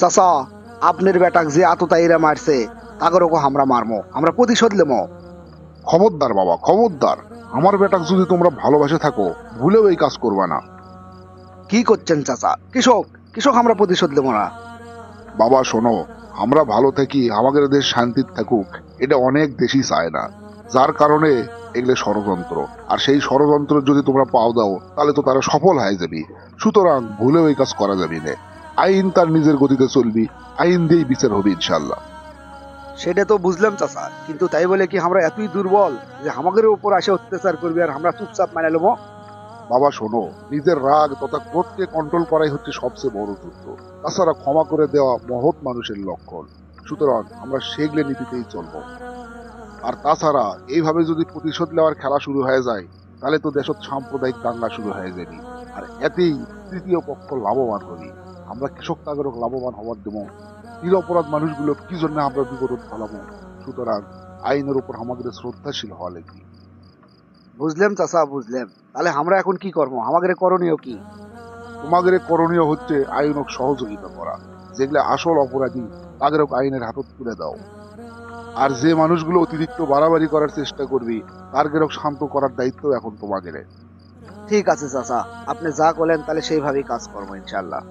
চাচা, আপনার বেটাক যে আততায়ীরা মারছে তাগরও আমরা মারমো, আমরা প্রতিশোধ লেমো। খবরদার বাবা, খবরদার। আমার বেটাক যদি তোমরা ভালোবাসে থাকো, ভুলেও এই কাজ করবা না। কি করছেন চাচা? কৃষক কৃষক আমরা প্রতিশোধ লেবো না। বাবা শোনো, আমরা ভালো থাকি, আমাদের দেশ শান্তির থাকুক, এটা অনেক দেশই চায় না। যার কারণে এগুলো ষড়যন্ত্র। আর সেই ষড়যন্ত্র যদি তোমরা পাও দাও, তাহলে তো তারা সফল হয়ে যাবে। সুতরাং ভুলেও এই কাজ করা যাবে না। আইন তার নিজের গতিতে চলবি, আইন দিয়েই বিচার হবে ইনশাল্লাহ। সেটা তো বুঝলাম চাচা, কিন্তু তাই বলে কি আমরা এতই দুর্বল যে আমাদের উপর আসে অত্যাচার করবে আর আমরা চুপচাপ মানে নেবো? বাবা শোনো, নিজের রাগ তথা ক্রোধকে কন্ট্রোল করাই হচ্ছে সবচেয়ে বড় যুদ্ধ। তাছাড়া ক্ষমা করে দেওয়া মহৎ মানুষের লক্ষণ। সুতরাং আমরা সেগুলো নীতিতেই চলবো। আর তাছাড়া এইভাবে যদি প্রতিশোধ নেওয়ার খেলা শুরু হয়ে যায়, তাহলে তো দেশত সাম্প্রদায়িক দাঙ্গা শুরু হয়ে যাবে। আর এতেই তৃতীয় পক্ষ লাভবান হবি। আমরা কৃষক নাগরিক লাভবান হওয়ার দেবো। নিরপরাধ মানুষগুলো কি জন্য আমরা বিপদ ফেলাবো? সুতরাং আইনের উপর আমাদের শ্রদ্ধাশীল হওয়া লাগবে। বুঝলাম চাচা, বুঝলাম। তাহলে আমরা এখন কি করবো? আমাদের করণীয় কি? তোমাদের করণীয় হচ্ছে আইনক সহযোগিতা করা। যেগুলো আসল অপরাধী তাদেরও আইনের হাতত তুলে দাও। আর যে মানুষগুলো অতিরিক্ত বাড়াবাড়ি করার চেষ্টা করবি, তারগেরক শান্ত করার দায়িত্ব এখন তোমাদের। ঠিক আছে চাচা, আপনি যা বলেন তাহলে সেইভাবেই কাজ করবো ইনশাল্লাহ।